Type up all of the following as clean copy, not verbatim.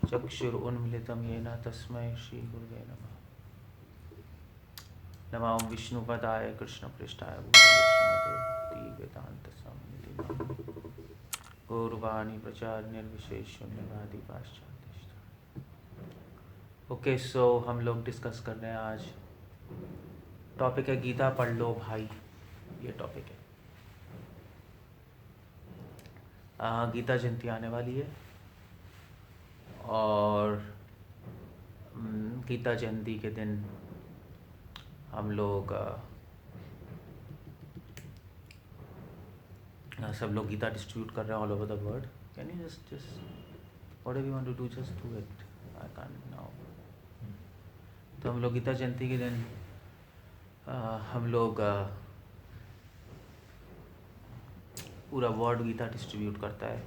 चक्षुरुन्मिलितं येन तस्मै श्रीगुरुवे नमः। नमो विष्णुपदाय कृष्णपृष्ठाय भूतले श्रीमते भक्तिवेदान्तस्वामिनिधि नामिने गौरवाणी प्रचार निर्विशेष शून्यवादी पाश्चात्य। ओके, सो हम लोग डिस्कस कर रहे हैं आज। टॉपिक है गीता पढ़ लो भाई, ये टॉपिक है। गीता जयंती आने वाली है और गीता जयंती के दिन हम लोग सब लोग गीता डिस्ट्रीब्यूट कर रहे हैं all over the world. Can you just whatever you want to do, just do it. I can't now. तो हम लोग गीता जयंती के दिन हम लोग पूरा वर्ल्ड गीता डिस्ट्रीब्यूट करता है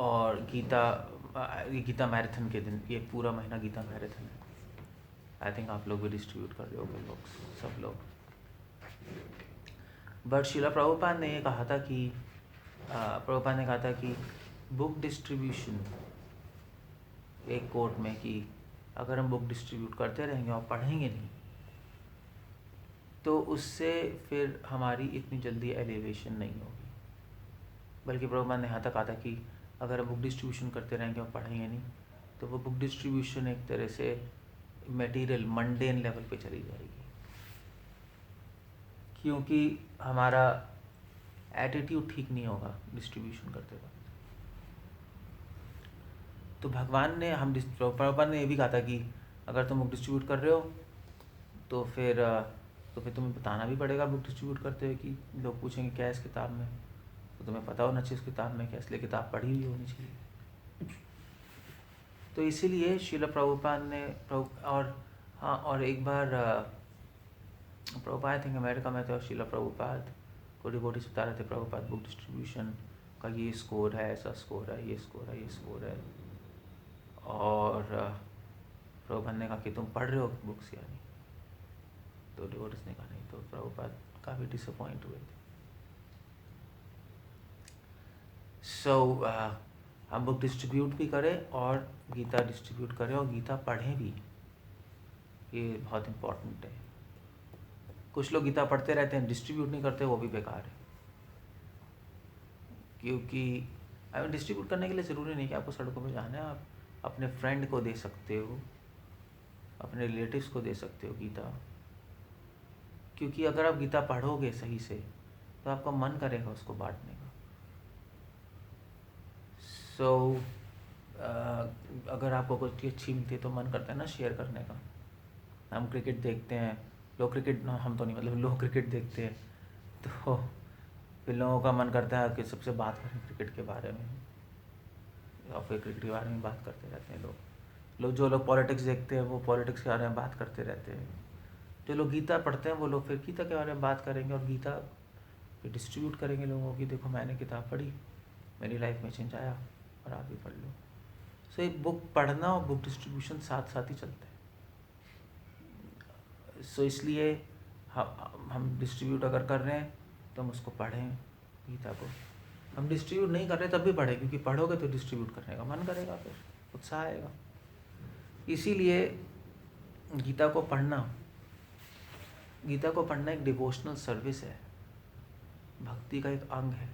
और गीता मैराथन के दिन, ये पूरा महीना गीता मैराथन है। आई थिंक आप लोग भी डिस्ट्रीब्यूट कर रहे होगे, लोग सब लोग। बट शिला प्रभुपाद ने ये कहा था कि बुक डिस्ट्रीब्यूशन, एक कोर्ट में, कि अगर हम बुक डिस्ट्रीब्यूट करते रहेंगे और पढ़ेंगे नहीं तो उससे फिर हमारी इतनी जल्दी एलिवेशन नहीं होगी। बल्कि प्रभुपाद ने यहाँ तक कहा था कि अगर हम बुक डिस्ट्रीब्यूशन करते रहेंगे और पढ़ेंगे नहीं तो वो बुक डिस्ट्रीब्यूशन एक तरह से मटेरियल मंडेन लेवल पे चली जाएगी, क्योंकि हमारा एटीट्यूड ठीक नहीं होगा डिस्ट्रीब्यूशन करते वक्त। तो भगवान ने प्रभुपाद ने ये भी कहा था कि अगर तुम बुक डिस्ट्रीब्यूट कर रहे हो तो फिर तुम्हें बताना भी पड़ेगा बुक डिस्ट्रीब्यूट करते हुए कि लोग पूछेंगे क्या है इस किताब में, तो तुम्हें पता होना चाहिए उस किताब में क्या, इसलिए किताब पढ़ी हुई होनी चाहिए। तो इसीलिए श्रील प्रभुपाद ने और एक बार प्रभुपाद थिंक अमेरिका में थे और श्रील प्रभुपाद को डिवोटीज बता रहे थे प्रभुपाद बुक डिस्ट्रीब्यूशन का ये स्कोर है, ऐसा स्कोर है, ये स्कोर है, ये स्कोर है। और प्रभुपाद ने कहा कि तुम पढ़ रहे हो बुक्स या नहीं, तो डिवोटीज ने कहा नहीं। तो प्रभुपाद काफ़ी डिसअपॉइंट हुए थे। सो हम बुक डिस्ट्रीब्यूट भी करें और गीता डिस्ट्रीब्यूट करें और गीता पढ़ें भी, ये बहुत इम्पोर्टेंट है। कुछ लोग गीता पढ़ते रहते हैं, डिस्ट्रीब्यूट नहीं करते, वो भी बेकार है। क्योंकि डिस्ट्रीब्यूट करने के लिए ज़रूरी नहीं कि आपको सड़कों पर जाना है, आप अपने फ्रेंड को दे सकते हो, अपने रिलेटिव्स को दे सकते हो गीता। क्योंकि अगर आप गीता पढ़ोगे सही से तो आपका मन करेगा उसको बांटने का। सो अगर आपको कोई चीज़ अच्छी मिलती है तो मन करता है ना शेयर करने का। हम क्रिकेट देखते हैं, लोग क्रिकेट, हम तो नहीं, मतलब लोग क्रिकेट देखते हैं तो फिर लोगों का मन करता है कि सबसे बात करें क्रिकेट के बारे में, और फिर क्रिकेट के बारे में बात करते रहते हैं लोग। जो लोग पॉलिटिक्स देखते हैं वो पॉलिटिक्स के बारे में बात करते रहते हैं। जो लोग गीता पढ़ते हैं वो लोग फिर गीता के बारे में बात करेंगे और गीता फिर डिस्ट्रीब्यूट करेंगे लोगों की, देखो मैंने किताब पढ़ी, मेरी लाइफ में चेंज आया और आप भी पढ़ लो। सो एक बुक पढ़ना और बुक डिस्ट्रीब्यूशन साथ साथ ही चलते हैं। सो इसलिए हम डिस्ट्रीब्यूट अगर कर रहे हैं तो हम उसको पढ़ें गीता को। हम डिस्ट्रीब्यूट नहीं कर रहे तब भी पढ़ें, क्योंकि पढ़ोगे तो डिस्ट्रीब्यूट करने का मन करेगा, फिर उत्साह आएगा। इसीलिए गीता को पढ़ना एक डिवोशनल सर्विस है, भक्ति का एक अंग है।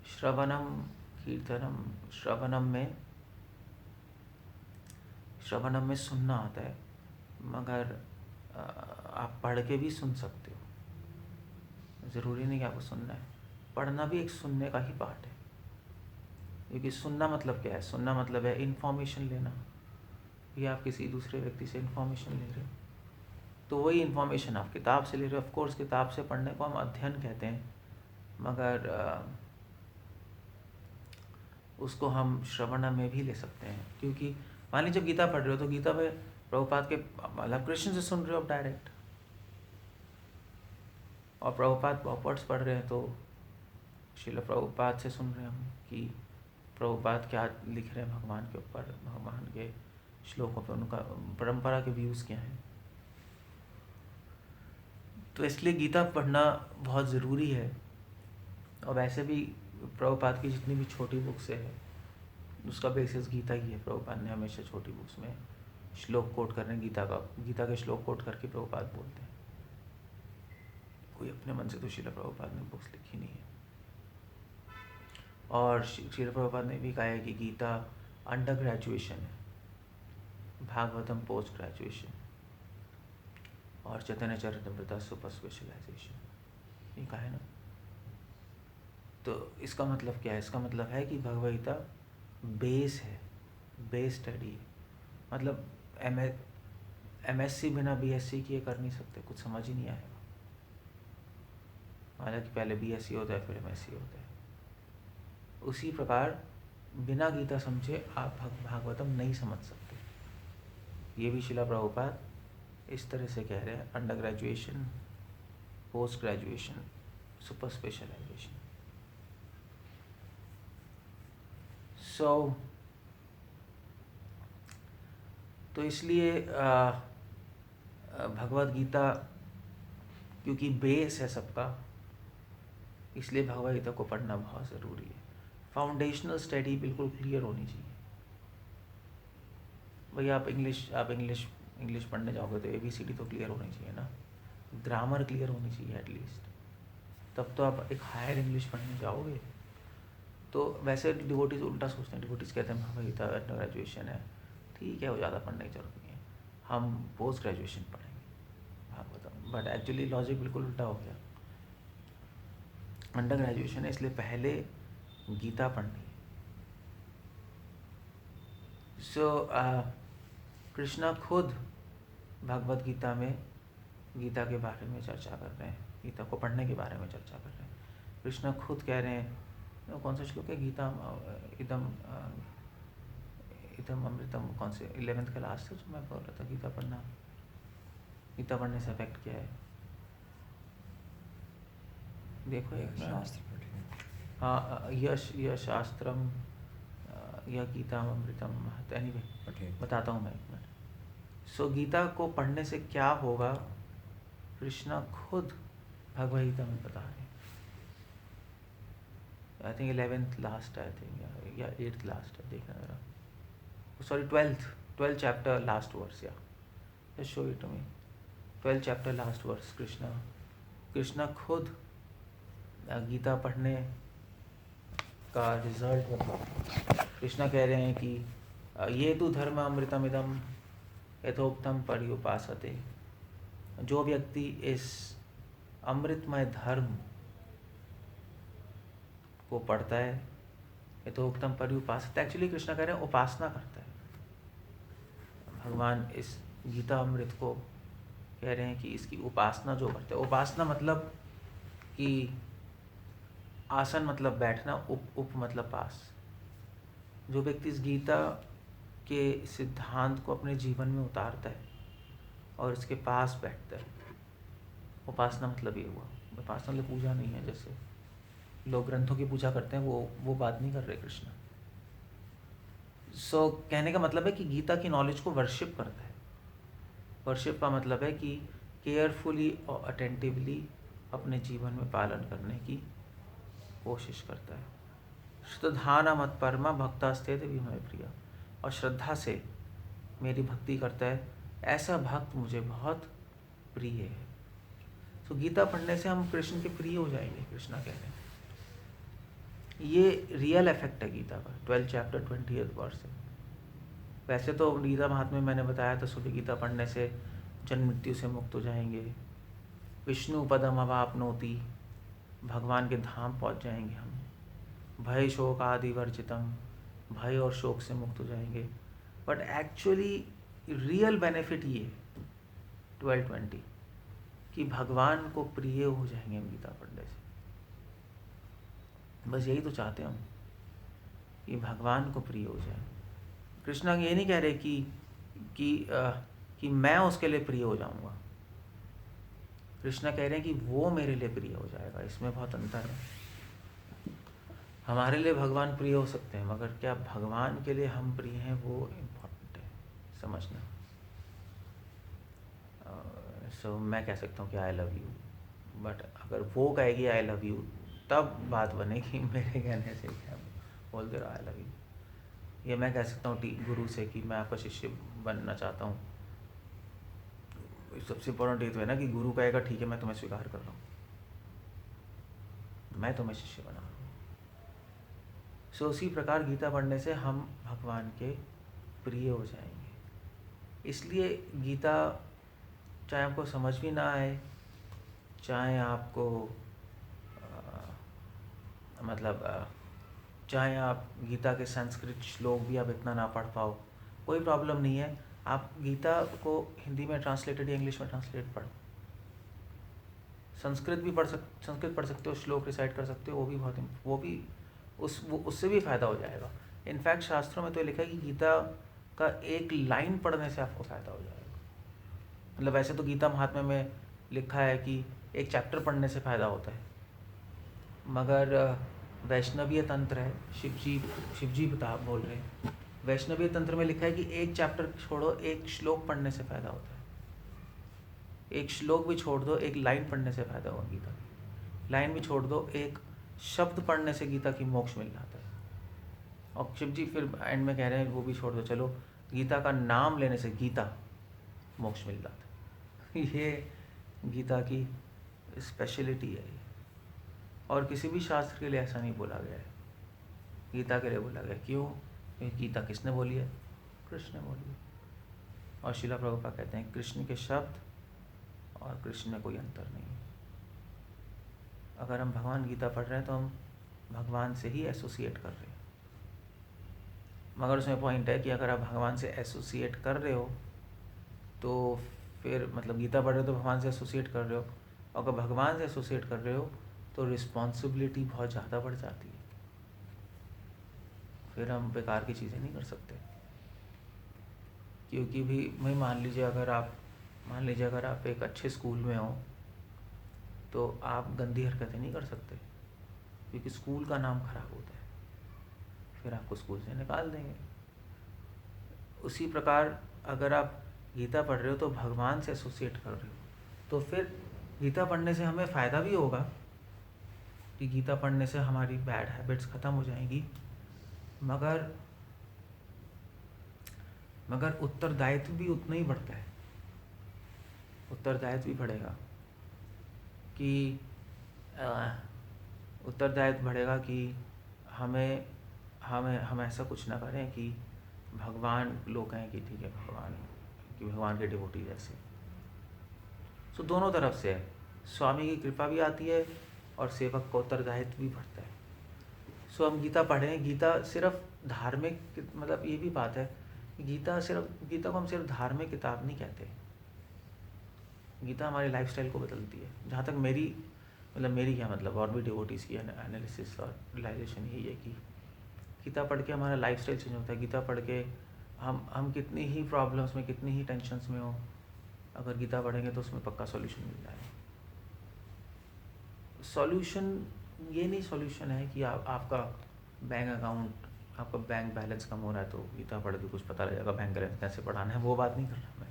श्रवणम कीर्तनम, श्रवणम में सुनना आता है, मगर आप पढ़ के भी सुन सकते हो, ज़रूरी नहीं कि आपको सुनना है। पढ़ना भी एक सुनने का ही पार्ट है। क्योंकि सुनना मतलब क्या है? सुनना मतलब है इन्फॉर्मेशन लेना, ये आप किसी दूसरे व्यक्ति से इन्फॉर्मेशन ले रहे हो, तो वही इन्फॉर्मेशन आप किताब से ले रहे हो। ऑफ कोर्स किताब से पढ़ने को हम अध्ययन कहते हैं, मगर उसको हम श्रवण में भी ले सकते हैं। क्योंकि मान लीजिए जब गीता पढ़ रहे हो तो गीता में प्रभुपाद के, मतलब कृष्ण से सुन रहे हो आप डायरेक्ट, और प्रभुपाद वर्ड्स पढ़ रहे हैं तो श्रील प्रभुपाद से सुन रहे हैं हम कि प्रभुपाद क्या लिख रहे हैं भगवान के ऊपर, भगवान के श्लोकों पे, उनका परंपरा के व्यूज़ क्या हैं। तो इसलिए गीता पढ़ना बहुत ज़रूरी है। और वैसे भी प्रभुपाद की जितनी भी छोटी बुक्स है उसका बेसिस गीता ही है। प्रभुपाद ने हमेशा छोटी बुक्स में श्लोक कोट करने गीता के श्लोक कोट करके प्रभुपाद बोलते हैं। कोई अपने मन से तो श्रील प्रभुपाद ने बुक्स लिखी नहीं है। और श्रील प्रभुपाद ने भी कहा है कि गीता अंडर ग्रेजुएशन है, भागवतम पोस्ट ग्रेजुएशन, और चैतन्य चरितमृत सुपर स्पेशलाइजेशन, ये कहा है ना। तो इसका मतलब क्या है? इसका मतलब है कि भगवद गीता बेस है, बेस स्टडी है। मतलब MSc बिना BSc किए कर नहीं सकते, कुछ समझ ही नहीं आएगा। हालांकि पहले BSc होता है फिर MSc होता है। उसी प्रकार बिना गीता समझे आप भागवतम नहीं समझ सकते। ये भी शिला प्रभुपाद इस तरह से कह रहे हैं, under graduation, post graduation, super specialization. तो इसलिए भगवद गीता क्योंकि बेस है सबका, इसलिए भगवद गीता को पढ़ना बहुत ज़रूरी है। फाउंडेशनल स्टडी बिल्कुल क्लियर होनी चाहिए। भैया आप इंग्लिश पढ़ने जाओगे तो ABCD तो क्लियर होनी चाहिए ना, ग्रामर क्लियर होनी चाहिए एटलीस्ट, तब तो आप एक हायर इंग्लिश पढ़ने जाओगे। तो वैसे डिवोटीज उल्टा सोचते हैं। डिवोटीज कहते हैं भगवद गीता अंडर ग्रेजुएशन है, ठीक है, वो ज़्यादा पढ़ने की जरूरत नहीं है, हम पोस्ट ग्रेजुएशन पढ़ेंगे भागवतम। बट एक्चुअली लॉजिक बिल्कुल उल्टा हो गया। अंडर ग्रेजुएशन है इसलिए पहले गीता पढ़नी है। कृष्णा खुद भगवद गीता में गीता के बारे में चर्चा कर रहे हैं, गीता को पढ़ने के बारे में चर्चा कर रहे हैं। कृष्णा खुद कह रहे हैं, कौन सा श्लोक है? गीता इदम अमृतम, कौन से 11th का लास्ट है जो मैं बोल रहा था, गीता पढ़ने से इफेक्ट क्या है? देखो एक हाँ, यह शास्त्रम, यह गीता अमृतम महत्। एनीवे बताता हूँ मैं एक मिनट। गीता को पढ़ने से क्या होगा, कृष्णा खुद भगवद गीता में बता रहे हैं। I think 11th last, I think या 8th लास्ट है, देखना जरा। Sorry 12th chapter last verse, या show it to me. 12th chapter last verse, Krishna खुद गीता पढ़ने का रिजल्ट बता। कृष्णा कह रहे हैं कि ये तो धर्म अमृतमिदम यथोक्तम पर्युपासते। जो व्यक्ति इस अमृतमय धर्म को पढ़ता है, यथोक्तम पर्युपासते, एक्चुअली कृष्णा कह रहे हैं उपासना करता है। भगवान इस गीता अमृत को कह रहे हैं कि इसकी उपासना जो करते हैं, उपासना मतलब कि आसन मतलब बैठना, उप मतलब पास। जो व्यक्ति इस गीता के सिद्धांत को अपने जीवन में उतारता है और इसके पास बैठता है, उपासना मतलब ये हुआ। उपासना मतलब पूजा नहीं है, जैसे लोग ग्रंथों की पूजा करते हैं, वो बात नहीं कर रहे कृष्ण। कहने का मतलब है कि गीता की नॉलेज को वर्शिप करता है। वर्शिप का मतलब है कि केयरफुली और अटेंटिवली अपने जीवन में पालन करने की कोशिश करता है। श्रद्धाना मत परमा भक्तास्तेत विमय प्रिया, और श्रद्धा से मेरी भक्ति करता है, ऐसा भक्त मुझे बहुत प्रिय है। तो गीता पढ़ने से हम कृष्ण के प्रिय हो जाएंगे, कृष्णा कह रहे हैं। ये रियल इफेक्ट है गीता का। 12th चैप्टर 20th वर्स है। वैसे तो गीता महात्म्य में मैंने बताया था, सूर्य गीता पढ़ने से जन्म मृत्यु से मुक्त हो जाएंगे, विष्णु पदम अवाप्नोति, भगवान के धाम पहुंच जाएंगे हम, भय शोक आदि वर्जितम, भय और शोक से मुक्त हो जाएंगे। बट एक्चुअली रियल बेनिफिट ये है 12-20 कि भगवान को प्रिय हो जाएंगे हम गीता पढ़ने से। बस यही तो चाहते हैं हम, कि भगवान को प्रिय हो जाए। कृष्णा ये नहीं कह रहे कि मैं उसके लिए प्रिय हो जाऊंगा। कृष्णा कह रहे हैं कि वो मेरे लिए प्रिय हो जाएगा। इसमें बहुत अंतर है। हमारे लिए भगवान प्रिय हो सकते हैं, मगर क्या भगवान के लिए हम प्रिय हैं, वो इम्पोर्टेंट है समझना। मैं कह सकता हूँ कि आई लव यू, बट अगर वो कहेगी आई लव यू तब बात बनेगी। मेरे कहने से क्या बोल दे रहा आई लव यू। ये मैं कह सकता हूँ गुरु से कि मैं आपका शिष्य बनना चाहता हूँ। सबसे इम्पोर्टेंट ये तो है ना कि गुरु कहेगा ठीक है मैं तुम्हें स्वीकार कर रहा हूँ, मैं तुम्हें शिष्य बना रहा हूँ। सो उसी प्रकार गीता पढ़ने से हम भगवान के प्रिय हो जाएंगे। इसलिए गीता चाहे आपको समझ भी ना आए, चाहे आपको चाहे आप गीता के संस्कृत श्लोक भी आप इतना ना पढ़ पाओ, कोई प्रॉब्लम नहीं है। आप गीता को हिंदी में ट्रांसलेटेड या इंग्लिश में ट्रांसलेट पढ़ो। संस्कृत पढ़ सकते हो, श्लोक रिसाइट कर सकते हो, वो भी उससे भी फ़ायदा हो जाएगा। इनफैक्ट शास्त्रों में तो लिखा है कि गीता का एक लाइन पढ़ने से आपको फ़ायदा हो जाएगा। मतलब वैसे तो गीता महात्म्य में लिखा है कि एक चैप्टर पढ़ने से फ़ायदा होता है, मगर वैष्णवीय तंत्र है, शिवजी बोल रहे हैं, वैष्णवीय तंत्र में लिखा है कि एक चैप्टर छोड़ो, एक श्लोक पढ़ने से फ़ायदा होता है। एक श्लोक भी छोड़ दो, एक लाइन पढ़ने से फ़ायदा होगा गीता की। लाइन भी छोड़ दो, एक शब्द पढ़ने से गीता की मोक्ष मिल जाता है। और शिवजी फिर एंड में कह रहे हैं वो भी छोड़ दो, चलो गीता का नाम लेने से गीता मोक्ष मिल जाता है। ये गीता की स्पेशलिटी है। और किसी भी शास्त्र के लिए ऐसा नहीं बोला गया है, गीता के लिए बोला गया। क्यों? क्योंकि गीता किसने बोली है? कृष्ण ने बोली है। और श्रील प्रभुपाद कहते हैं कृष्ण के शब्द और कृष्ण में कोई अंतर नहीं है। अगर हम भगवान गीता पढ़ रहे हैं तो हम भगवान से ही एसोसिएट कर रहे हैं। मगर उसमें पॉइंट है कि अगर आप भगवान से एसोसिएट कर रहे हो तो फिर मतलब गीता पढ़ रहे हो तो भगवान से एसोसिएट कर रहे हो। अगर भगवान से एसोसिएट कर रहे हो तो रिस्पॉन्सिबिलिटी बहुत ज़्यादा बढ़ जाती है। फिर हम बेकार की चीज़ें नहीं कर सकते। क्योंकि भी मैं मान लीजिए अगर आप एक अच्छे स्कूल में हो तो आप गंदी हरकतें नहीं कर सकते, क्योंकि स्कूल का नाम खराब होता है, फिर आपको स्कूल से निकाल देंगे। उसी प्रकार अगर आप गीता पढ़ रहे हो तो भगवान से एसोसिएट कर रहे हो, तो फिर गीता पढ़ने से हमें फ़ायदा भी होगा कि गीता पढ़ने से हमारी बैड हैबिट्स ख़त्म हो जाएंगी, मगर उत्तरदायित्व भी उतना ही बढ़ता है। उत्तरदायित्व भी बढ़ेगा कि हम ऐसा कुछ ना करें कि भगवान लोग कहें कि ठीक है भगवान के डिवोटी जैसे। सो दोनों तरफ से है, स्वामी की कृपा भी आती है और सेवक का उत्तरदायित्व भी बढ़ता है। सो हम गीता पढ़ें। गीता सिर्फ धार्मिक, मतलब ये भी बात है, गीता को हम सिर्फ धार्मिक किताब नहीं कहते। गीता हमारी लाइफस्टाइल को बदलती है। जहाँ तक मेरी क्या मतलब, और भी डिवोटीज़ की एनालिसिस और रियलाइजेशन यही है कि गीता पढ़ के हमारा लाइफस्टाइल चेंज होता है। गीता पढ़ के हम कितनी ही प्रॉब्लम्स में, कितनी ही टेंशन्स में हो, अगर गीता पढ़ेंगे तो उसमें पक्का सॉल्यूशन मिल जाएगा। सॉल्यूशन ये नहीं सॉल्यूशन है कि आपका बैंक बैलेंस कम हो रहा है तो गीता पढ़ के कुछ पता लगेगा बैंक बैलेंस कैसे बढ़ाना है। वो बात नहीं कर रहा मैं,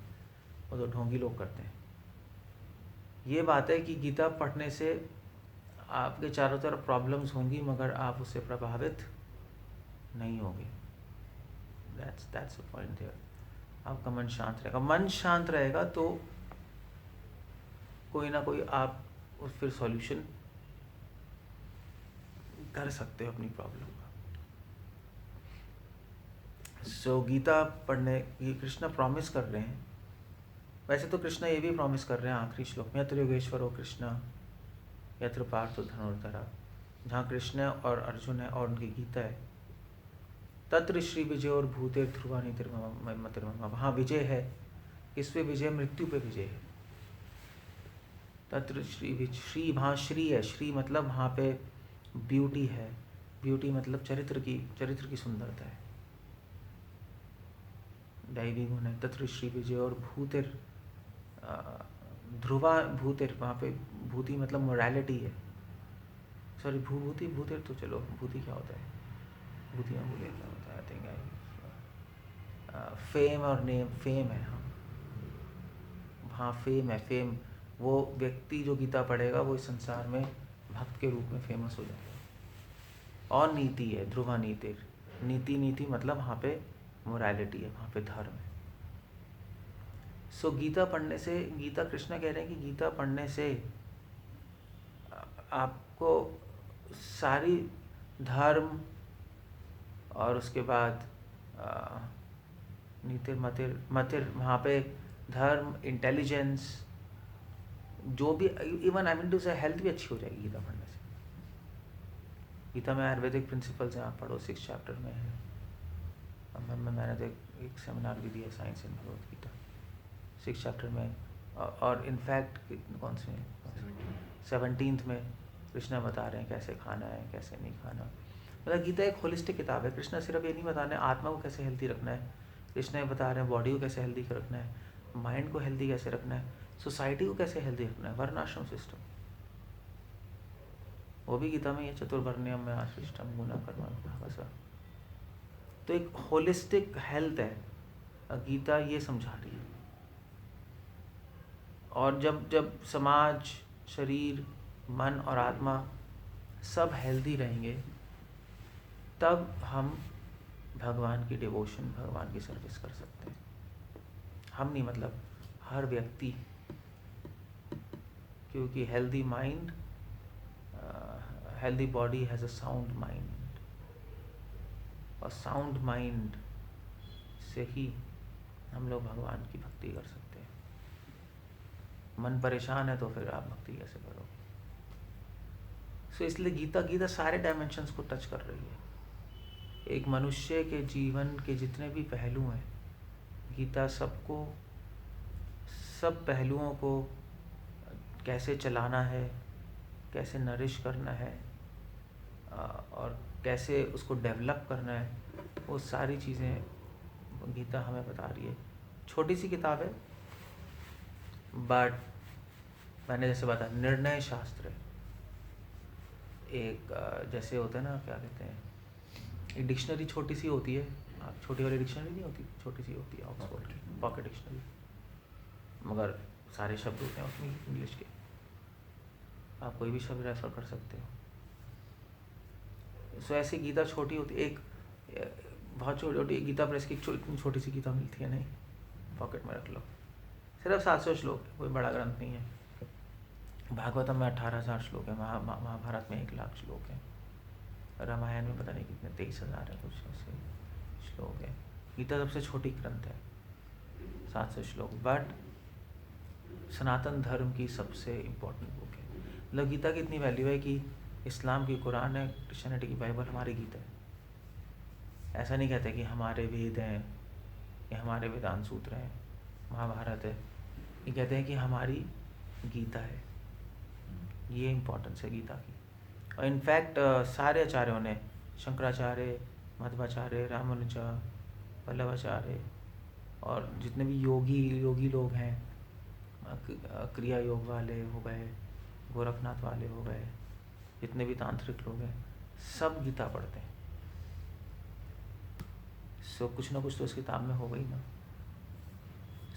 वो तो ढोंगी लोग करते हैं। ये बात है कि गीता पढ़ने से आपके चारों तरफ प्रॉब्लम्स होंगी मगर आप उससे प्रभावित नहीं होगे। That's the point there. आपका मन शांत रहेगा। मन शांत रहेगा तो कोई ना कोई आप फिर सॉल्यूशन कर सकते हो अपनी प्रॉब्लम का। सो गीता पढ़ने ये कृष्ण प्रॉमिस कर रहे हैं। वैसे तो कृष्ण ये भी प्रॉमिस कर रहे हैं आखिरी श्लोक में, यत्र योगेश्वरो कृष्ण यत्र पार्थो धनुर्धरा, जहाँ कृष्ण और अर्जुन है और उनकी गीता है। तत्र श्री विजय और भूते ध्रुवा नीतिर्मम, वहाँ विजय है। किस पे विजय? मृत्यु पे विजय है। तत्र श्री वहाँ श्री है। श्री मतलब वहाँ पे ब्यूटी है। ब्यूटी मतलब चरित्र की सुंदरता है, दैवी गुण है। तत्र श्री विजय और भूतिर ध्रुवा भूतिर, वहाँ पे भूति मतलब मोरालिटी है। सॉरी भूतिर तो चलो, भूति क्या होता है? भूतियाँ भूले क्या होता है? आई थिंक फेम और नेम। फेम है, हाँ फेम है। फेम वो व्यक्ति जो गीता पढ़ेगा वो इस संसार में भक्त के रूप में फेमस हो जाएगा। और नीति है, ध्रुवा नीतिर, नीति मतलब वहाँ पे मोरालिटी है, वहाँ पे धर्म है। सो गीता पढ़ने से, गीता कृष्ण कह रहे हैं कि गीता पढ़ने से आपको सारी धर्म और उसके बाद नीतिर मतिर मतिर वहाँ पे धर्म, इंटेलिजेंस, जो भी, इवन आई मीन टू से हेल्थ भी अच्छी हो जाएगी गीता पढ़ने से। गीता में आयुर्वेदिक प्रिंसिपल्स हैं, आप पढ़ो, 6 चैप्टर में है। मैंने तो एक सेमिनार भी दिया, साइंस इन भगवद गीता, 6 चैप्टर में। और इनफैक्ट कौन से 17th में कृष्णा बता रहे हैं कैसे खाना है, कैसे नहीं खाना। मतलब गीता एक होलिस्टिक किताब है। कृष्णा सिर्फ ये नहीं बता रहे हैं आत्मा को कैसे हेल्दी रखना है, कृष्णा ये बता रहे हैं बॉडी को कैसे हेल्दी रखना है, माइंड को हेल्दी कैसे रखना है, सोसाइटी को कैसे हेल्दी रखना है, वर्णाश्रम सिस्टम, वो भी गीता में ये चतुर्वर्ण्यम में आश्रिष्टम गुना कर्म भावसा। तो एक होलिस्टिक हेल्थ है, गीता ये समझा रही है। और जब समाज, शरीर, मन और आत्मा सब हेल्दी रहेंगे, तब हम भगवान की डिवोशन, भगवान की सर्विस कर सकते हैं। हम नहीं, मतलब हर व्यक्ति, क्योंकि healthy mind, healthy body has a sound mind, और साउंड माइंड से ही हम लोग भगवान की भक्ति कर सकते हैं। मन परेशान है तो फिर आप भक्ति कैसे करोगे? सो इसलिए गीता सारे डायमेंशंस को टच कर रही है। एक मनुष्य के जीवन के जितने भी पहलू हैं, गीता सबको, सब पहलुओं को कैसे चलाना है, कैसे नरिश करना है, और कैसे उसको डेवलप करना है, वो सारी चीज़ें गीता हमें बता रही है। छोटी सी किताब है, बट मैंने जैसे बताया, निर्णय शास्त्र है। एक जैसे होता है ना, क्या कहते हैं, एक डिक्शनरी छोटी सी होती है, आप छोटी वाली डिक्शनरी नहीं होती, छोटी सी होती है, ऑक्सफोर्ड की पॉकेट डिक्शनरी, मगर सारे शब्द होते हैं उसमें इंग्लिश के, आप कोई भी शब्द रेफर कर सकते हो। सो ऐसी गीता छोटी होती है, एक बहुत छोटी गीता प्रेस की इतनी छोटी सी गीता मिलती है, नहीं, पॉकेट में रख लो। सिर्फ 700 श्लोक, कोई बड़ा ग्रंथ नहीं है। भागवतम में 18,000 श्लोक है, महाभारत में 1,00,000 श्लोक है, रामायण में पता नहीं कितने 23,000 है, कुछ ऐसे श्लोक है। गीता सबसे छोटी ग्रंथ है, 700 श्लोक, बट सनातन धर्म की सबसे इम्पोर्टेंट बुक है। मतलब गीता की इतनी वैल्यू है कि इस्लाम की कुरान है, क्रिश्चियनिटी की बाइबल, हमारी गीता है। ऐसा नहीं कहते कि हमारे वेद हैं या हमारे वेदांत सूत्र हैं, महाभारत है, ये कहते हैं कि हमारी गीता है। ये इम्पोर्टेंस है गीता की। और इनफैक्ट सारे आचार्यों ने, शंकराचार्य, मध्वाचार्य, रामानुजा, वल्लभाचार्य, और जितने भी योगी लोग हैं, क्रिया योग वाले हो गए, गोरखनाथ वाले हो गए, जितने भी तांत्रिक लोग हैं, सब गीता पढ़ते हैं। सो कुछ ना कुछ तो इस किताब में हो गई ना।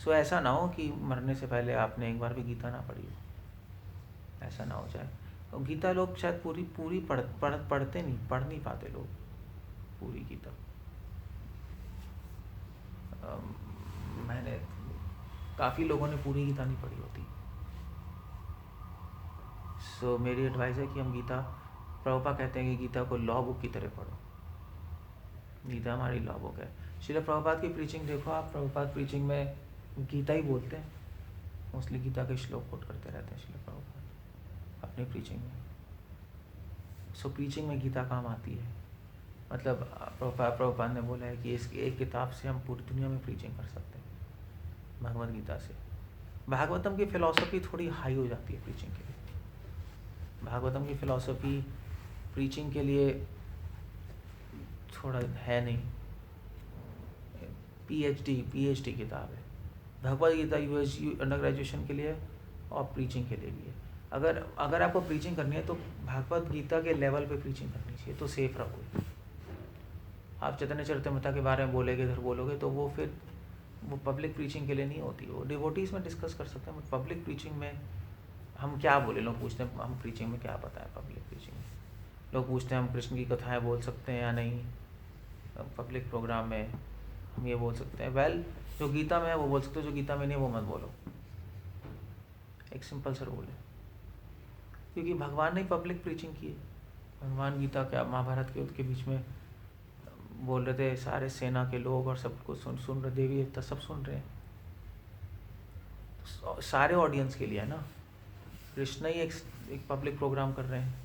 सो ऐसा ना हो कि मरने से पहले आपने एक बार भी गीता ना पढ़ी हो, ऐसा ना हो जाए। और गीता लोग शायद पूरी पढ़ते नहीं, पढ़ नहीं पाते लोग पूरी गीता। मैंने, काफ़ी लोगों ने पूरी गीता नहीं पढ़ी होती। सो मेरी एडवाइस है कि हम गीता, प्रभुपाद कहते हैं कि गीता को लॉ बुक की तरह पढ़ो। गीता हमारी लॉ बुक है। श्रील प्रभुपाद की प्रीचिंग देखो आप, प्रभुपाद प्रीचिंग में गीता ही बोलते हैं, मोस्टली गीता के श्लोक कोट करते रहते हैं श्रील प्रभुपाद अपनी प्रीचिंग में। सो प्रीचिंग में गीता काम आती है। मतलब प्रभुपाद ने बोला है कि इस एक किताब से हम पूरी दुनिया में प्रीचिंग कर सकते हैं, भगवद गीता से। भागवतम की फ़िलॉसफी थोड़ी हाई हो जाती है प्रीचिंग के लिए। भागवतम की फ़िलॉसफी प्रीचिंग के लिए थोड़ा है नहीं। पीएचडी किताब है Bhagavad Gita, US under graduation के लिए और प्रीचिंग के लिए भी है। अगर आपको प्रीचिंग करनी है तो भगवद गीता के लेवल पे प्रीचिंग करनी चाहिए, तो सेफ रहोगे। आप चैतन्य चरितमृता के बारे में बोलेंगे, इधर बोलोगे, तो वो फिर वो पब्लिक प्रीचिंग के लिए नहीं होती। वो डिवोटीज़ में डिस्कस कर सकते हैं, बट पब्लिक प्रीचिंग में हम क्या बोले? लोग पूछते हैं हम प्रीचिंग में क्या पता है। पब्लिक प्रीचिंग में लोग पूछते हैं हम कृष्ण की कथाएं बोल सकते हैं या नहीं, पब्लिक प्रोग्राम में हम ये बोल सकते हैं, वेल जो गीता में है वो बोल सकते हो, जो गीता में नहीं है वो मत बोलो। एक सिंपल सा रूल है, क्योंकि भगवान ने पब्लिक प्रीचिंग की है। भगवान गीता के महाभारत के युद्ध के बीच में बोल रहे थे, सारे सेना के लोग और सब कुछ सुन रहे, देवी देवता सब सुन रहे हैं, तो सारे ऑडियंस के लिए है ना। कृष्ण ही एक पब्लिक प्रोग्राम कर रहे हैं।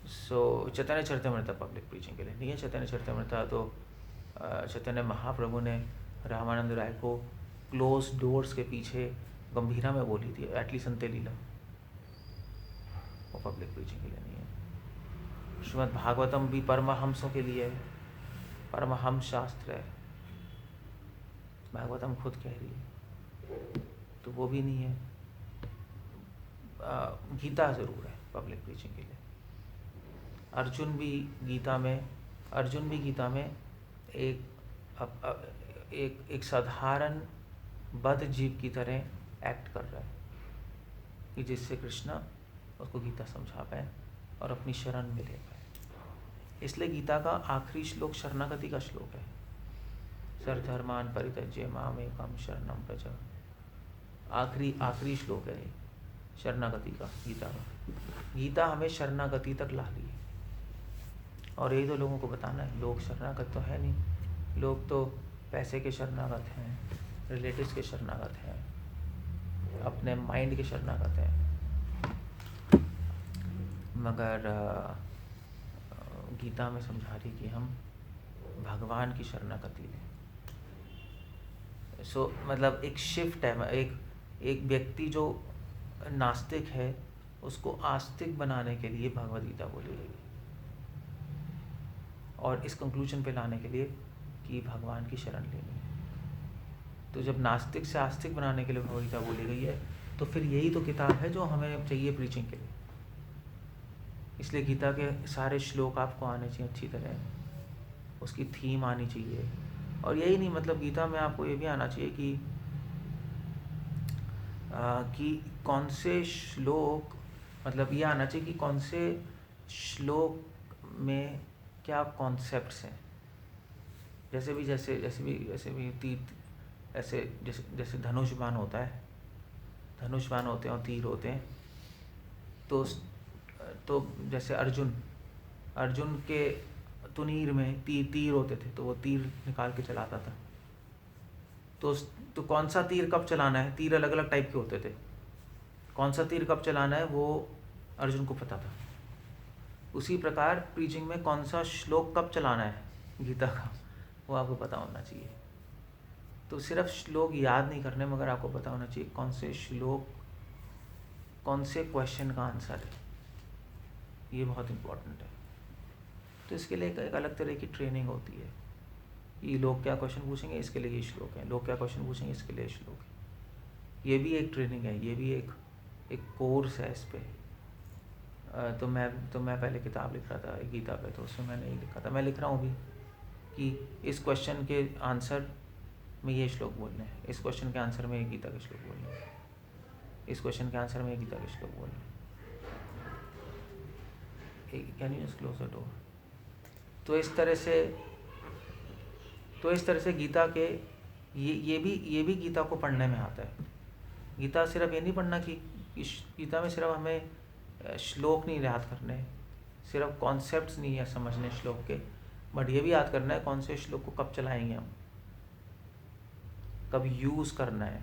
सो चैतन्य चरितमृत पब्लिक प्रीचिंग के लिए नहीं है। चैतन्य चरितमृत तो चैतन्य महाप्रभु ने रामानंद राय को क्लोज डोर्स के पीछे गंभीरा में बोली थी, एटलीस्ट अंत्य लीला, वो पब्लिक प्रीचिंग के लिए नहीं है। श्रीमद् भागवतम भी परमहंसों के लिए है, परमहंस शास्त्र है, भागवतम खुद कह रही है, तो वो भी नहीं है। गीता ज़रूर है पब्लिक प्रीचिंग के लिए। अर्जुन भी गीता में एक साधारण बद्ध जीव की तरह एक्ट कर रहा है कि जिससे कृष्ण उसको गीता समझा पाए और अपनी शरण में ले पाए। इसलिए गीता का आखिरी श्लोक शरणागति का श्लोक है। सर्वधर्मान् परित्यज्य मामेकं शरणं व्रज। आखिरी श्लोक है शरणागति का, गीता का। गीता हमें शरणागति तक ला रही है, और यही तो लोगों को बताना है। लोग शरणागत तो है नहीं, लोग तो पैसे के शरणागत हैं, रिलेटिव्स के शरणागत हैं, अपने माइंड के शरणागत हैं। मगर गीता में समझा रही कि हम भगवान की शरणागति लें। सो मतलब एक शिफ्ट है। एक व्यक्ति जो नास्तिक है उसको आस्तिक बनाने के लिए भगवद गीता बोली गई, और इस कंक्लूजन पे लाने के लिए कि भगवान की शरण लेनी है। तो जब नास्तिक से आस्तिक बनाने के लिए भगवद गीता बोली गई है, तो फिर यही तो किताब है जो हमें चाहिए प्रीचिंग के लिए। इसलिए गीता के सारे श्लोक आपको आने चाहिए अच्छी तरह, उसकी थीम आनी चाहिए। और यही नहीं, मतलब गीता में आपको ये भी आना चाहिए कि कौन से श्लोक, मतलब ये आना चाहिए कि कौन से श्लोक में क्या कॉन्सेप्ट्स हैं। जैसे भी तीर, जैसे धनुष बाण होता है, धनुष बाण होते हैं और तीर होते हैं। तो जैसे अर्जुन के तुनीर में तीर होते थे, तो वो तीर निकाल के चलाता था। तो कौन सा तीर कब चलाना है, तीर अलग अलग टाइप के होते थे, कौन सा तीर कब चलाना है वो अर्जुन को पता था। उसी प्रकार प्रीचिंग में कौन सा श्लोक कब चलाना है गीता का, वो आपको पता होना चाहिए। तो सिर्फ श्लोक याद नहीं करने, मगर आपको पता होना चाहिए कौन से श्लोक कौन से क्वेश्चन का आंसर है। ये बहुत इम्पोर्टेंट है। तो इसके लिए एक अलग तरह की ट्रेनिंग होती है कि लोग क्या क्वेश्चन पूछेंगे, इसके लिए ये श्लोक है, लोग क्या क्वेश्चन पूछेंगे, इसके लिए श्लोक है। ये भी एक ट्रेनिंग है, ये भी एक कोर्स है इस पे। तो मैं पहले किताब लिख रहा था गीता पे, तो उसमें मैंने ये लिखा था, मैं लिख रहा हूँ भी कि इस क्वेश्चन के आंसर में ये श्लोक बोलने हैं, इस क्वेश्चन के आंसर में ये गीता के श्लोक बोलने हैं, इस क्वेश्चन के आंसर में ये गीता के श्लोक बोलने हैं। Can you just close the door. तो इस तरह से गीता के ये भी गीता को पढ़ने में आता है। गीता सिर्फ ये नहीं पढ़ना कि गीता में सिर्फ हमें श्लोक नहीं याद करने, सिर्फ कॉन्सेप्ट्स नहीं है समझने श्लोक के, बट ये भी याद करना है कौन से श्लोक को कब चलाएंगे हम, कब यूज़ करना है।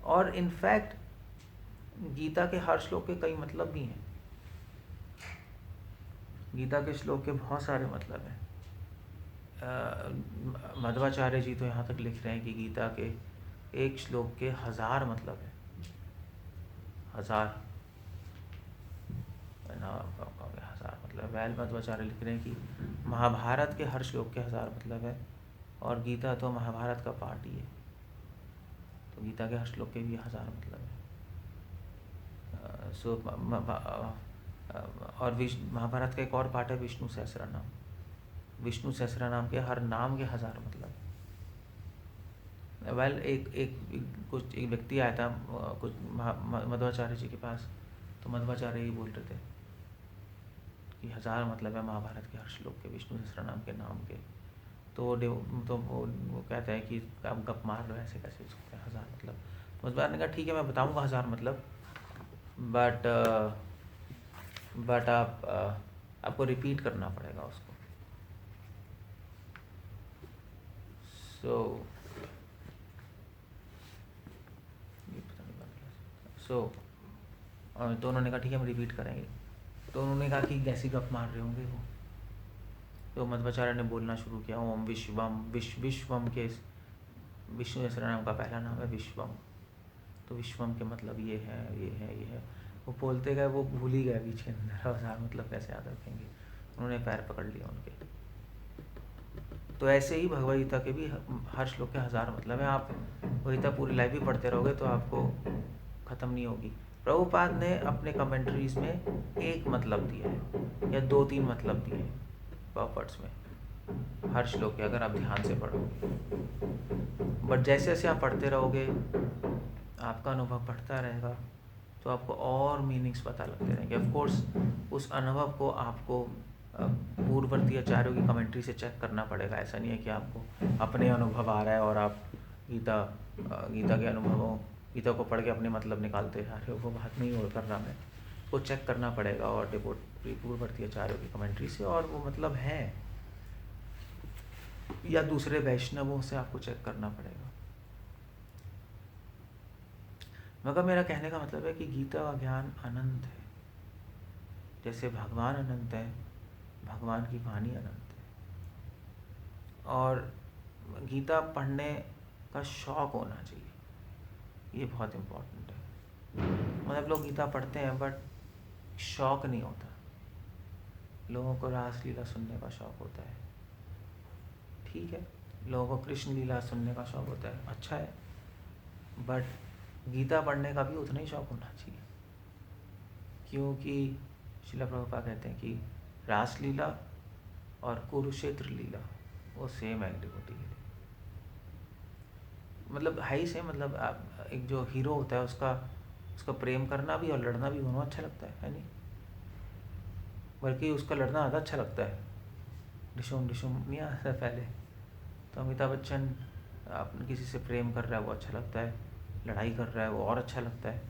और इनफैक्ट गीता के हर श्लोक के कई मतलब भी हैं। गीता के श्लोक के बहुत सारे मतलब हैं। मध्वाचार्य जी तो यहाँ तक लिख रहे हैं कि गीता के एक श्लोक के 1000 मतलब है, 1000 मतलब। वैल मध्वाचार्य लिख रहे हैं कि महाभारत के हर श्लोक के 1000 मतलब है, और गीता तो महाभारत का पार्ट ही है, तो गीता के हर श्लोक के भी 1000 मतलब है। और महाभारत का एक और पार्ट है विष्णु सहस्त्रनाम। विष्णु सहस्त्रनाम के हर नाम के 1000 मतलब। वेल एक व्यक्ति आया था कुछ मध्वाचार्य जी के पास, तो मध्वाचार्य ये बोल रहे थे कि 1000 मतलब है महाभारत के हर श्लोक के, विष्णु सहस्त्रनाम के नाम के। तो वो कहते हैं कि आप गप मार रहे हो, ऐसे कैसे सकते हैं 1000 मतलब। तो उस बार ने कहा ठीक है मैं बताऊंगा 1000 मतलब, बट आपको रिपीट करना पड़ेगा उसको। तो उन्होंने कहा ठीक है हम रिपीट करेंगे। तो उन्होंने कहा कि कैसी गप मार रहे होंगे वो। तो मध्वाचार्य ने बोलना शुरू किया, ओम विश्वम, विश्वम के विष्णु सहस्त्रनाम का पहला नाम है विश्वम। तो विश्वम के मतलब ये है ये है ये है। वो बोलते गए, वो भूल ही गए बीच के अंदर 1000 मतलब कैसे याद रखेंगे। उन्होंने पैर पकड़ लिया उनके। तो ऐसे ही भगवद गीता के भी हर श्लोक के 1000 मतलब है। आप गीता पूरी लाइफ भी पढ़ते रहोगे तो आपको ख़त्म नहीं होगी। प्रभुपाद ने अपने कमेंट्रीज में एक मतलब दिया है या 2-3 मतलब दिए हैं पर्पट्स में हर श्लोक के, अगर आप ध्यान से पढ़ोगे। बट जैसे जैसे आप पढ़ते रहोगे आपका अनुभव बढ़ता रहेगा, तो आपको और मीनिंग्स पता लगते रहेंगे। ऑफ कोर्स उस अनुभव को आपको पूर्ववर्ती आचार्यों की कमेंट्री से चेक करना पड़ेगा। ऐसा नहीं है कि आपको अपने अनुभव आ रहा है और आप गीता के अनुभवों, गीता को पढ़ के अपने मतलब निकालते जा रहे हो, वो बात नहीं हो कर रहा मैं। वो चेक करना पड़ेगा और पूर्ववर्ती आचार्यों की कमेंट्री से, और वो मतलब है या दूसरे वैष्णवों से आपको चेक करना पड़ेगा। मगर मेरा कहने का मतलब है कि गीता का ज्ञान अनंत है। जैसे भगवान अनंत है, भगवान की वाणी अनंत है। और गीता पढ़ने का शौक़ होना चाहिए, ये बहुत इम्पोर्टेंट है। मतलब लोग गीता पढ़ते हैं बट शौक़ नहीं होता। लोगों को रासलीला सुनने का शौक़ होता है, ठीक है। लोगों को कृष्ण लीला सुनने का शौक़ होता है, अच्छा है। बट गीता पढ़ने का भी उतना ही शौक़ होना चाहिए, क्योंकि श्रील प्रभुपाद कहते हैं कि रासलीला और कुरुक्षेत्र लीला वो सेम एक्टिविटी है। मतलब है ही सेम। मतलब आप एक जो हीरो होता है उसका प्रेम करना भी और लड़ना भी दोनों अच्छा लगता है नहीं? बल्कि उसका लड़ना ज़्यादा अच्छा लगता है। डिशुम डिशुम नहीं आता पहले। तो अमिताभ बच्चन अपने किसी से प्रेम कर रहा है वो अच्छा लगता है, लड़ाई कर रहा है वो और अच्छा लगता है।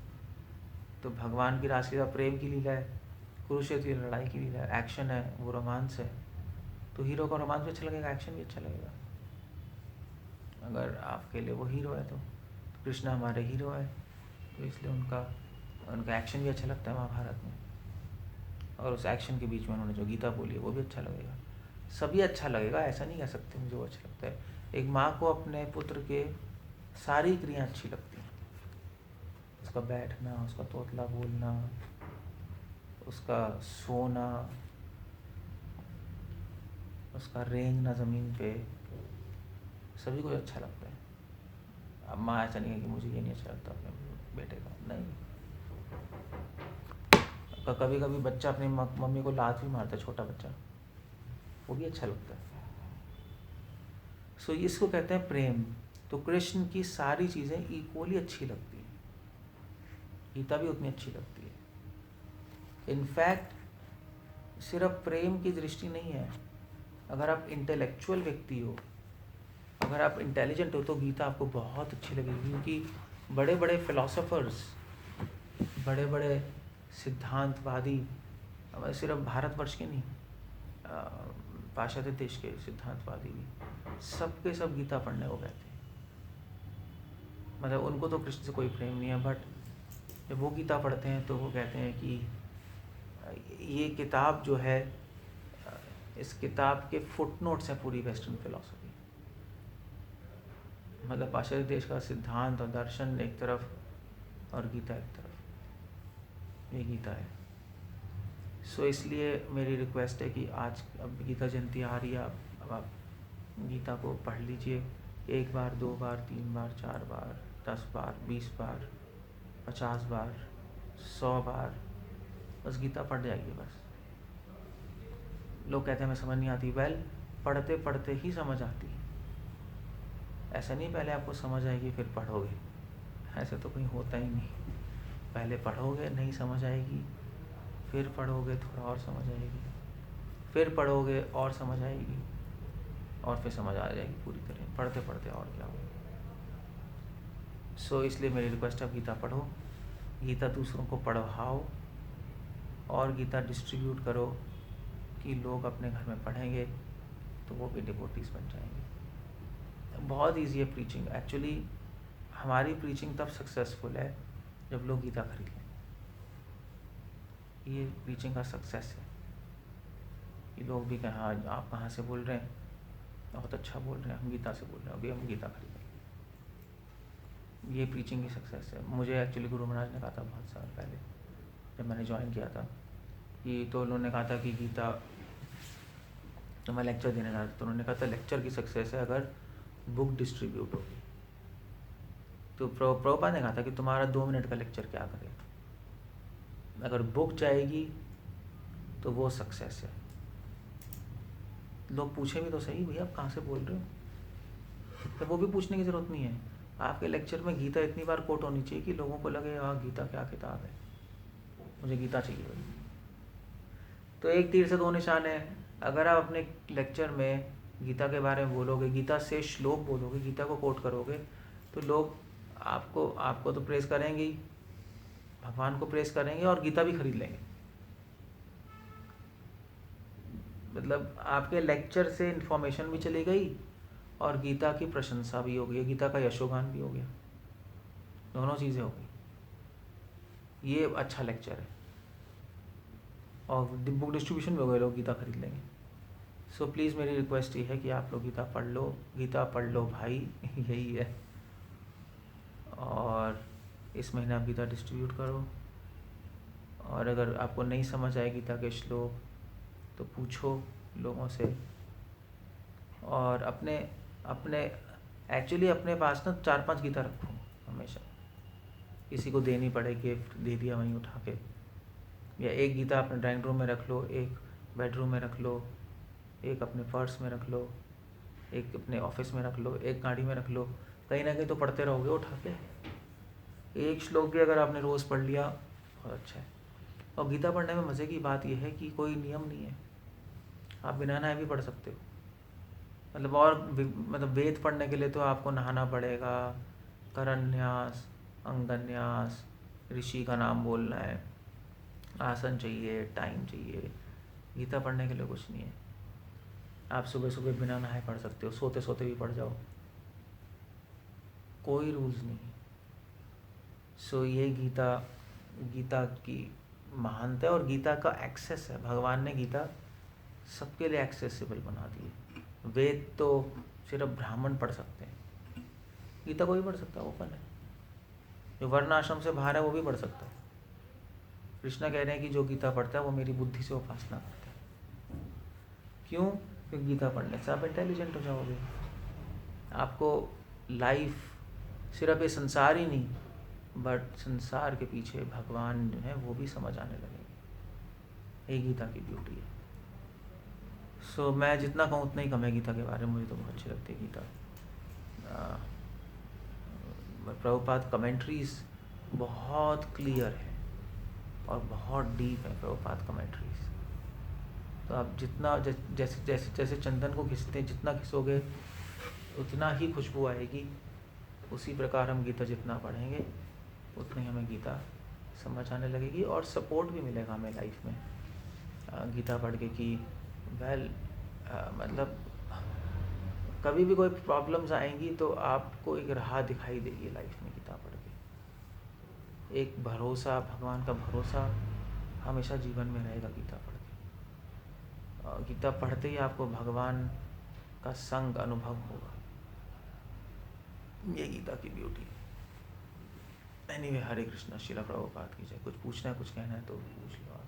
तो भगवान की रासलीला प्रेम की लीला है, कुरुक्षेत्र की लड़ाई की लीला है, एक्शन है, वो रोमांस है। तो हीरो का रोमांस भी अच्छा लगेगा, एक्शन भी अच्छा लगेगा। अगर आपके लिए वो हीरो है तो कृष्ण हमारे हीरो है, तो इसलिए उनका एक्शन भी अच्छा लगता है महाभारत में। और उस एक्शन के बीच में उन्होंने जो गीता बोली है वो भी अच्छा लगेगा। सभी अच्छा लगेगा, ऐसा नहीं कह सकते मुझे वो अच्छा लगता है। एक माँ को अपने पुत्र के सारी क्रियाएं अच्छी लगती हैं। उसका बैठना, उसका तोतला बोलना, उसका सोना, उसका रेंगना ज़मीन पे, सभी को अच्छा लगता है। अब माँ ऐसा नहीं है कि मुझे ये नहीं अच्छा लगता अपने बेटे का, नहीं। कभी कभी बच्चा अपनी मम्मी को लात भी मारता है, छोटा बच्चा, वो भी अच्छा लगता है। सो इसको कहते हैं प्रेम। तो कृष्ण की सारी चीज़ें इक्वली अच्छी लगती हैं, गीता भी उतनी अच्छी लगती है। इनफैक्ट सिर्फ प्रेम की दृष्टि नहीं है। अगर आप इंटेलेक्चुअल व्यक्ति हो, अगर आप इंटेलिजेंट हो, तो गीता आपको बहुत अच्छी लगेगी। क्योंकि बड़े बड़े फिलोसोफर्स, बड़े बड़े सिद्धांतवादी, सिर्फ भारतवर्ष के नहीं, पाश्चात्य देश के सिद्धांतवादी भी, सब के सब गीता पढ़ने को कहते हैं। मतलब उनको तो कृष्ण से कोई प्रेम नहीं है, बट जब वो गीता पढ़ते हैं तो वो कहते हैं कि ये किताब जो है, इस किताब के फुटनोट्स हैं पूरी वेस्टर्न फिलॉसफी। मतलब पाश्चात्य देश का सिद्धांत और दर्शन एक तरफ और गीता एक तरफ, ये गीता है। सो इसलिए मेरी रिक्वेस्ट है कि आज अब गीता जयंती आ रही है, अब आप गीता को पढ़ लीजिए 1 बार, 2 बार, 3 बार, 4 बार, 10 बार, 20 बार, 50 बार, 100 बार, बस गीता पढ़ जाइए बस। लोग कहते हैं हमें समझ नहीं आती। वेल, पढ़ते पढ़ते ही समझ आती है। ऐसा नहीं पहले आपको समझ आएगी फिर पढ़ोगे, ऐसे तो कहीं होता ही नहीं। पहले पढ़ोगे, नहीं समझ आएगी, फिर पढ़ोगे, थोड़ा और समझ आएगी, फिर पढ़ोगे और समझ आएगी, और फिर समझ आ जाएगी पूरी तरह पढ़ते पढ़ते, और क्या होगा। सो इसलिए मेरी रिक्वेस्ट है, गीता पढ़ो, गीता दूसरों को पढ़ाओ, और गीता डिस्ट्रीब्यूट करो कि लोग अपने घर में पढ़ेंगे तो वो भी डिवोटीज बन जाएंगे। बहुत ईजी है प्रीचिंग। एक्चुअली हमारी प्रीचिंग तब सक्सेसफुल है जब लोग गीता खरीद लें। ये प्रीचिंग का सक्सेस है कि लोग भी कहें हाँ आप कहाँ से बोल रहे हैं, बहुत अच्छा बोल रहे हैं, हम गीता से बोल रहे हैं, अभी हम गीता खरीदेंगे। ये प्रीचिंग की सक्सेस है। मुझे एक्चुअली गुरु महाराज ने कहा था बहुत साल पहले जब मैंने ज्वाइन किया था, कि तो उन्होंने कहा था कि गीता, तो मैं लेक्चर देने जा रहा था, तो उन्होंने कहा था लेक्चर की सक्सेस है अगर बुक डिस्ट्रीब्यूट होगी। तो प्रभुपाद ने कहा था कि तुम्हारा 2 मिनट का लेक्चर क्या करे, अगर बुक जाएगी तो वो सक्सेस है। लोग पूछे भी तो सही, भैया आप कहाँ से बोल रहे हो, तो वो भी पूछने की ज़रूरत नहीं है। आपके लेक्चर में गीता इतनी बार कोट होनी चाहिए कि लोगों को लगे हाँ गीता क्या किताब है, मुझे गीता चाहिए भाई। तो एक तीर से 2 निशान है। अगर आप अपने लेक्चर में गीता के बारे में बोलोगे, गीता से श्लोक बोलोगे, गीता को कोट करोगे, तो लोग आपको तो प्रेस करेंगे ही, भगवान को प्रेस करेंगे और गीता भी खरीद लेंगे। मतलब आपके लेक्चर से इन्फॉर्मेशन भी चली गई और गीता की प्रशंसा भी हो गई, गीता का यशोगान भी हो गया, दोनों चीज़ें हो गई। ये अच्छा लेक्चर है, और बुक डिस्ट्रीब्यूशन भी हो गए, लोग गीता खरीद लेंगे। सो प्लीज़ मेरी रिक्वेस्ट ये है कि आप लोग गीता पढ़ लो, गीता पढ़ लो भाई यही है। और इस महीने आप गीता डिस्ट्रीब्यूट करो, और अगर आपको नहीं समझ आए गीता के श्लोक तो पूछो लोगों से। और अपने एक्चुअली अपने पास ना 4-5 गीता रखो हमेशा, किसी को देनी पड़े, गिफ्ट दे दिया वहीं उठा के, या एक गीता अपने ड्राइंग रूम में रख लो, एक बेडरूम में रख लो, एक अपने पर्स में रख लो, एक अपने ऑफिस में रख लो, एक गाड़ी में रख लो, कहीं ना कहीं तो पढ़ते रहोगे उठा के। एक श्लोक भी अगर आपने रोज़ पढ़ लिया बहुत अच्छा है। और गीता पढ़ने में मज़े की बात यह है कि कोई नियम नहीं है, आप बिना नहाए भी पढ़ सकते हो। मतलब वेद पढ़ने के लिए तो आपको नहाना पड़ेगा, करन्यास, अंगन्यास, ऋषि का नाम बोलना है, आसन चाहिए, टाइम चाहिए। गीता पढ़ने के लिए कुछ नहीं है, आप सुबह सुबह बिना नहाए पढ़ सकते हो, सोते सोते भी पढ़ जाओ, कोई रूल्स नहीं है। सो ये गीता की महानता है, और गीता का एक्सेस है। भगवान ने गीता सबके लिए एक्सेसिबल बना दी है। वेद तो सिर्फ ब्राह्मण पढ़ सकते हैं, गीता कोई पढ़ सकता है, ओपन है। जो वर्ण आश्रम से बाहर है वो भी पढ़ सकता है। कृष्णा कह रहे हैं कि जो गीता पढ़ता है वो मेरी बुद्धि से उपासना करता है। क्यों? क्योंकि गीता पढ़ने से आप इंटेलिजेंट हो जाओगे। आपको लाइफ सिर्फ ये संसार ही नहीं, बट संसार के पीछे भगवान जो है वो भी समझ आने लगेंगे। ये गीता की ब्यूटी है। सो मैं जितना कहूँ उतना ही कम है गीता के बारे में। मुझे तो बहुत अच्छी लगती है गीता। प्रभुपाद कमेंट्रीज बहुत क्लियर है और बहुत डीप है प्रभुपाद कमेंट्रीज। तो आप जितना जैसे जैसे जैसे चंदन को घिसते हैं, जितना घिसोगे उतना ही खुशबू आएगी। उसी प्रकार हम गीता जितना पढ़ेंगे उतनी हमें गीता समझ आने लगेगी, और सपोर्ट भी मिलेगा हमें लाइफ में गीता पढ़ के कि मतलब कभी भी कोई प्रॉब्लम्स आएंगी तो आपको एक राह दिखाई देगी लाइफ में गीता पढ़ के। एक भरोसा, भगवान का भरोसा हमेशा जीवन में रहेगा गीता पढ़ के। गीता पढ़ते ही आपको भगवान का संग अनुभव होगा। ये गीता की ब्यूटी है। एनीवे, हरे कृष्णा, श्रील प्रभुपाद की जय। कुछ पूछना है, कुछ कहना है तो पूछ लो आप।